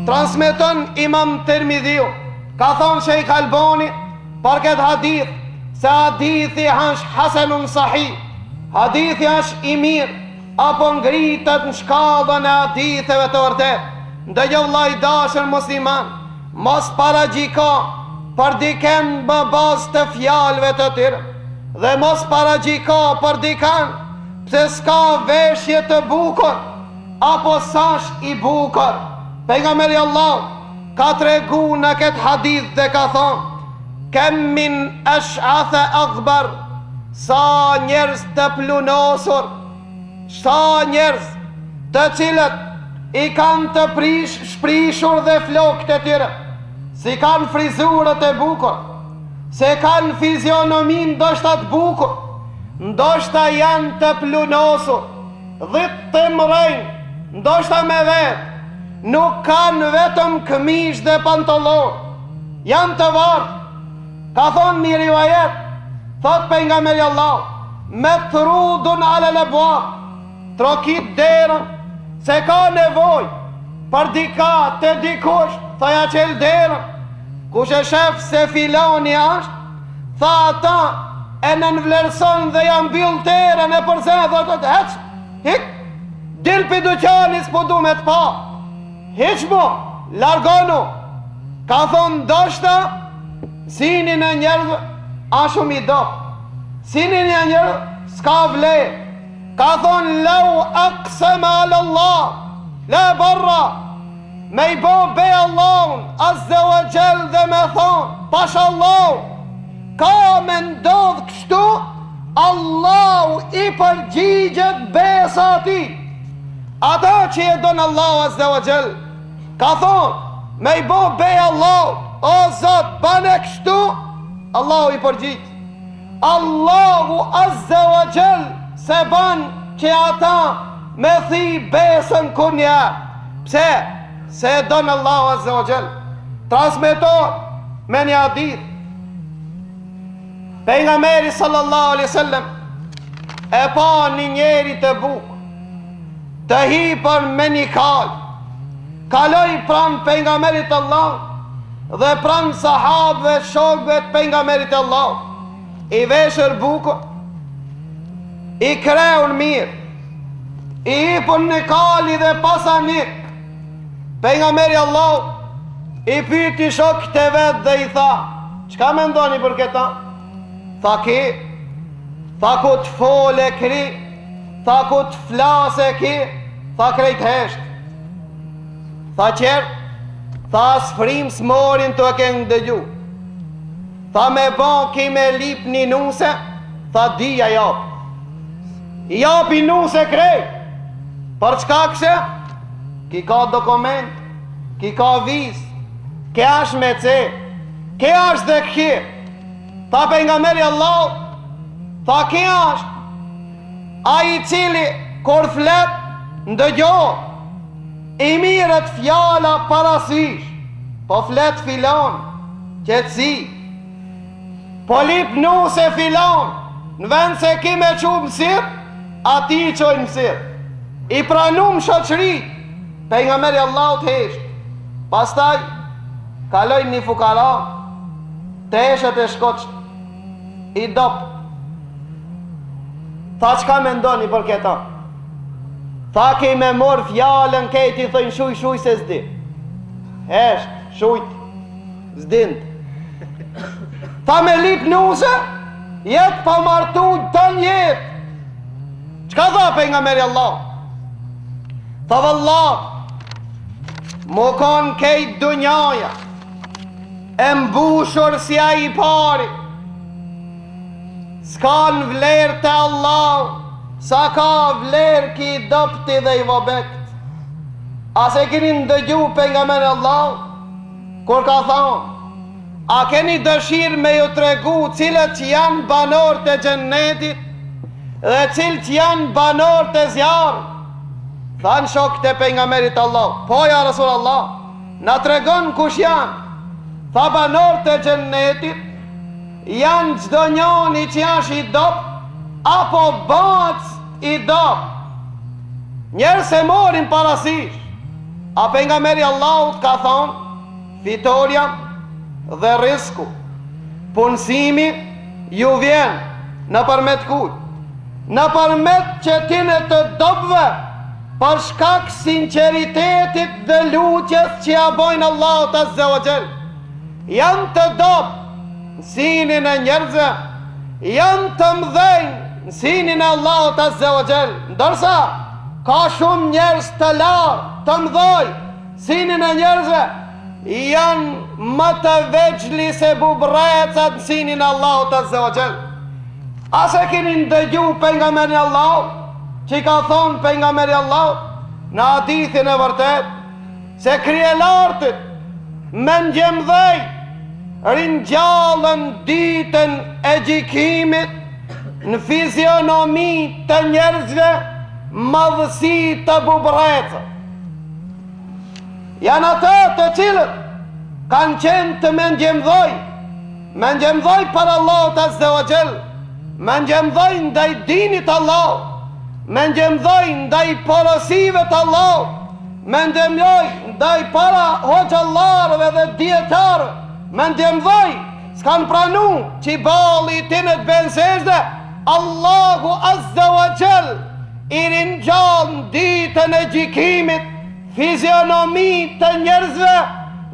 transmeton Imam Tirmidhiu, ka thonë Sheikh Albani për këtë hadith, se hadithi është hasanun sahih, hadithi është i mirë, apo ngritet në shkallën e haditheve të vërtet. Ndëgjë vëllai i dashur musliman, mos paragjiko për diken më bazë të fjalëve të tyre, dhe mos paragjiko për dikan pse s'ka veshje të bukur apo sash i bukur. Pejgamberi Allah ka tregu në këtë hadith dhe ka thonë: kem min ash'atha aghbar, sa njerëz të plunosur, sa njerëz të cilët i kanë të shprishur dhe flokët e tyre, si kanë frizurët e bukur, se kanë fizionomin ndoshta të bukur, ndoshta janë të plunosur, dhitë të mrejnë, ndoshta me vetë, nuk kanë vetëm këmish dhe pantallon, janë të vartë. Ka thonë një rivajet, thot pejgamberi Allah, me trudun ala al-abwab, trokit derën, se ka nevoj për dika të dikush, thaja qel derën, kush e shef se filoni është, tha ata e nënvlerëson dhe janë bil derën e përse, dhe të heq, hik, dil për duqani s'po du me të pa, hiq mu, largonu. Ka thonë ndoshta, sinin e njerëzve a shumë i do, sinin e njerëzve s'ka vlerë. Ka thonë lau aqsama ala Allah la barra, me i bo be Allahun azza wa jall dhe me thonë pash Allah ka me ndodh kështu, Allahu i përgjigjet besa ati, ata që e donë Allahu azza wa jall. Ka thonë me i bo be Allah, o Zot bane kështu, Allahu i përgjigj. Allahu azza wa jall se ban që ata me thi besën kunja. Pse? Se donë Allahu azza wa jall. Transmeton me një hadith, pejgamberi sallallahu alaihi wasallam e pa një njeri të bukur, të hipër me një kalë, kaloi pranë pejgamberit Allah dhe pranë sahabëve shokëve të pejgamberit Allah, i veshur bukur, i kreun mirë, i hipën në kali dhe pasanik. Pejgamberi Allah i pyti shokët e vetë dhe i tha: çka mendoni për këta? Tha ki, tha ku të fole kri, tha ku të flase ki, tha krejt hesht. Tha qerë, tha s'frim s'morin të e këngë dëgju. Tha me ban ki me lip një nuse, tha dija japë. I japi nuse krejt. Për çka këshe? Ki ka dokument, ki ka viz, ke është me ce, ke është dhe këhi. Tha pejgamberi Allah, tha ke është a i cili kur flet ndëgjo, i mirët fjala parasysh, po flet filon, qetësi, po lip nuse filon, në vend se ki me qumë mësir, ati i qojnë mësir, i pranum shoqëri. Pejgamberi Allah të hesht. Pastaj kalojnë një fukara, të heshet e shkoqt, i dop. Tha çka mendoni për këta? Tha ki me mor fjallën këti, thëjnë shuj se zdi. Hesht, shujt, zdint. Tha me lip nuse, jetë pa martu të njetë. Çka tha pejgamberi Allah? Tha vallah, mo kon kejt dunjaja e mbushur si a i pari, s'kan vlerë të Allah sa ka vlerë ki dopti dhe i vobekt. A se keni ndëgju pejgamberi Allah kur ka thonë: a keni dëshirë me ju tregu cilët janë banor të gjennetit dhe cilët janë banor të zjarë? Thanë shokët e pejgamberit Allah: po ja Rasul Allah, na tregon kush janë. Tha banor të gjennetit janë çdo njoni që është i dop apo bac i dop. Njerëz se morin parasysh, A pejgamberi Allahut ka thonë, fitoria dhe risku, punësimi ju vjen në përmet kuj, në përmet qëtine të dobëve, për shkak sinceritetit dhe lutjes që ja bojnë Allahut Azza wa Jall. Janë të dobë në sinin e njerëzve, janë të mdhenj në sinin e Allahut Azza wa Jall, ndërsa ka shumë njerëz të larë, të mdhoj, sinin e njerëzve, janë më të veçli se bubrecat në sinin e Allahut Azza wa Jall. Ase keni ndëgju pejgamberin Allahut, që ka thonë pejgamberi Allahut në hadithin e vërtet, se krijelartët me ngjemdhej ringjallën ditën e gjykimit në fizionomi të njerëzve madhësi të bubreca. Janë ato të cilët kanë qenë të me ngjemdhoj për Allahut Azza wa Jall, me ngjemdhoj ndaj dinit Allah, me ngjemdhoj ndaj porosive të Allah, me ngjemdhoj ndaj para hoxhallarëve dhe dietarëve, me ngjemdhoj s'kan pranu që balli i tinë të bensezde, Allahu Azza wa Jall i ringjall ditën e gjykimit fizionomi të njerëzve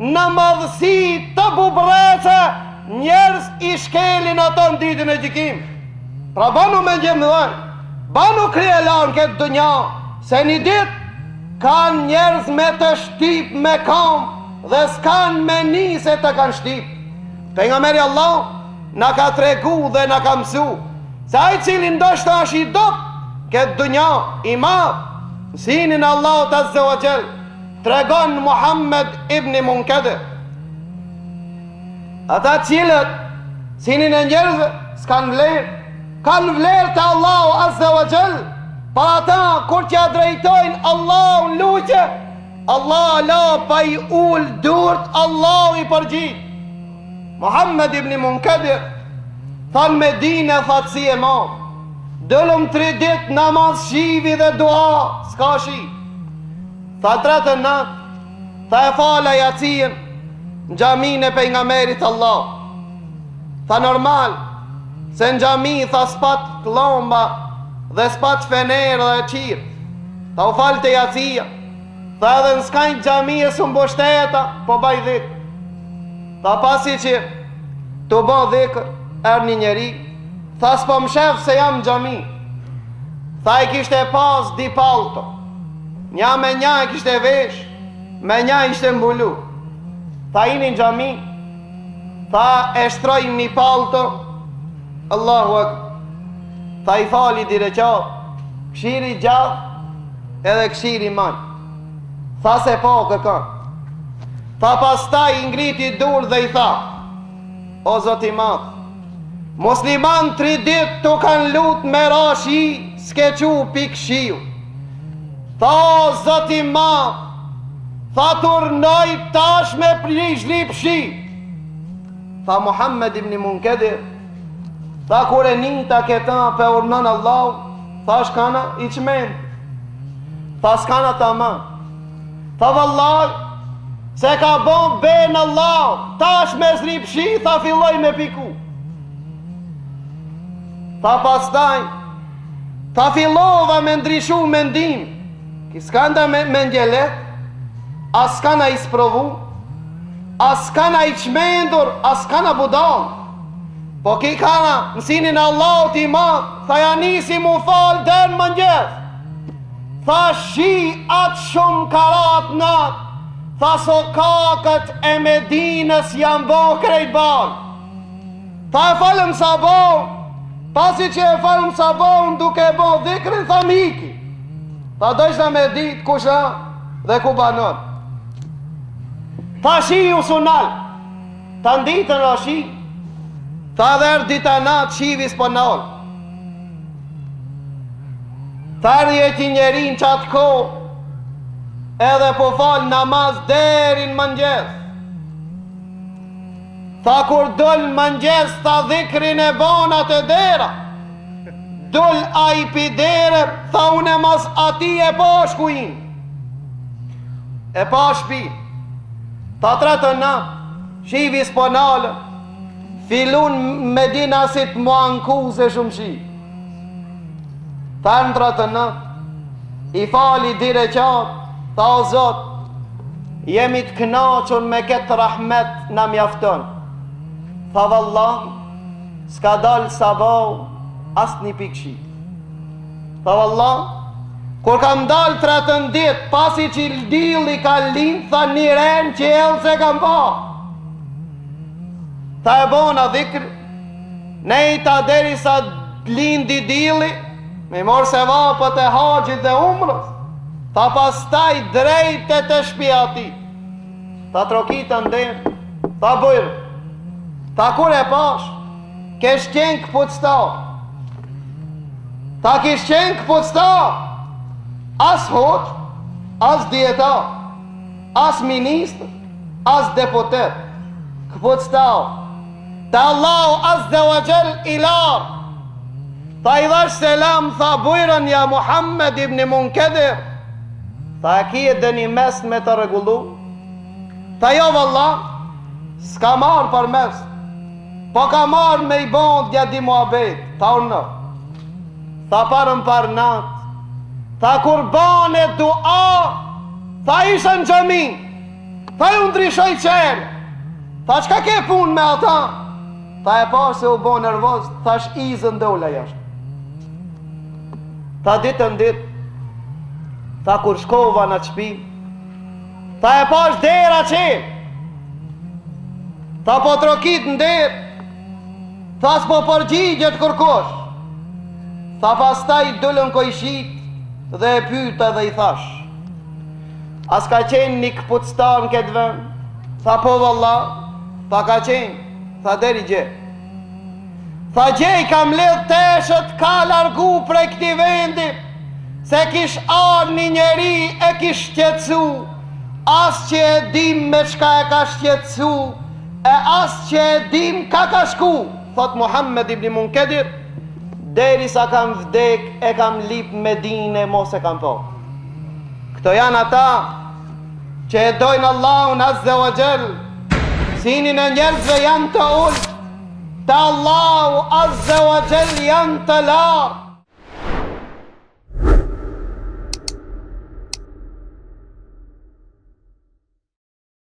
në madhësi të bubreca, njerëz i shkelin ato në ditën e gjykimit. Pra banu me ngjemdhoj, banu krijelar në këtë dunja, se një dit kanë njerëz me të shtip me kam dhe s'kan me nise të kanë shtip. Pejgamberi Allah na ka tregu dhe na ka mësu se ai cili ndoshta është i dop këtë dunja i madh, sinin Allahut Azza wa Jall, tregon Muhammed ibn Munkadir, ata cilët sinin e njerëzve s'kan vlerë, kanë vlerë të Allahu Azza wa Jall, për ata kur që drejtojnë Allahu në luqe, Allah la pa i ul durt, Allahu i përgjit. Muhammed ibn Munkadir thanë me dine thatësi e ma, dëllëm 3 dit namaz shivi dhe dua, s'ka shi. Tha 3 natë, tha e fala jacien në gjamin e pejgamberit Allah. Tha normal, se në gjami tha s'pat klomba dhe s'pat fener dhe qirë. Tha u falë të jacia, tha edhe në skajnë gjami e së mboshteta, po baj dhikë. Tha pasi që të bo dhikër, një njeri, tha s'po më shef se jam në gjami. Tha i kishte pas di palto, nja me nja i kishte vesh, me nja i kishte mbulu. Tha ini në gjami, tha e shtroj një palto, Allahu akbar. Tha i fali dire qatë, këshiri gjatë edhe këshiri manj. Tha se po kërkan. Tha pas ta i ngriti dur dhe i tha, o zoti madh, musliman 3 dit të kanë lut me rashi, s'ke qu pik shiu. Tha o zoti madh, tha turnoj tash me prish lip shi. Tha Muhammed ibn Munkadir, tha kure nita këta pe urnan Allah, tha shkana i qmen, tha s'kana ta ma. Tha vallaj, se ka bon ben Allah, tash me zripshi, tha filloj me piku. Tha pastaj, tha fillova me ndrishu mendim, ki s'kanda me ndjelet, as s'kana i sprovu, as s'kana i qmendur, as s'kana budal. Po ki kana mësinin Allah t'i ma, tha janisi mu fal den më njës. Tha shi atë shumë karat nat, tha sokakët e Medinës janë bo krejt bal. Tha e falëm sabon, pasi që e falëm sabon duke bo dhikrin, tha miki. Tha dojshna me dit kusha dhe ku banon. Tha shi u sunal, tha nditën o shi, tha dherë dita natë shivis për nol. Tha rjeti njerin qatë ko, edhe po fal namaz derin mëngjes. Tha kur dull mëngjes, tha dhikrin e bonat e dera. Dull a i pidere, tha une mas ati e po shkuin. e pa shpi. Ta 39, shivi s'ponale, filun Medina si të muankuze shumë shi. Ta në 39, i fali dire qatë, ta o Zot, jemi të knaqën me këtë rahmet na mjafton. Tha vallahi, s'ka dalë sabau, as një pikëshi. Tha vallahi, kur kam dalë 13 ditë, pasi që dilli ka lind, tha një ren që elë se kam pa. Tha e bona dhikr, nejta deri sa lindi dilli, me morë se vapët e haqit dhe umrës, tha pastaj drejt e të shpia ti. Tha trokitën dhe, tha bërë, tha kur e pash, kesh qenë këpuctar. Tha kesh qenë këpuctar, as hoq, as dietar, as ministr, as deputet, këpuctar. Tha Allahu azza wa jall ilar. Tha i dhash selam, tha bujrën ja Muhammed ibn Munkedir. Tha e kje dhe një mes me të regullu. Tha jo valla, s'ka marrë për mes, po ka marrë me i bond ja di muhabet. Tha unë, tha parën par natë, tha kur bane dua, tha isha në gjemi, tha ju ndryshoj qërë, tha qka ke pun me ata, tha e parë se u bo nervoz, tha izën dola jashtë. Tha ditën ditë, tha kur shkova në qpi, tha e pash dera qenë, tha po trokit në derë, tha s'po përgjigjet kërkosh, tha pas ta i dullën kojshit dhe e pyta dhe i thash, as ka qenë një këpuctar në këtë vend? Tha po valla, tha ka qenë, tha deri gje. Tha gjej kam ledh teshët ka largu prej këti vendi, se kish arë një njeri e kish shqetsu, as që e dim me shka e ka shqetsu, e as që e dim ka shku, thot Muhammed ibn Munkedir, deri sa kam vdek e kam lip Medine mos e kam po. Këto janë ata që e dojnë Allahun azza wa jall, sinin e njerëzve janë të ullë, të Allahu azza wa jall janë të lartë.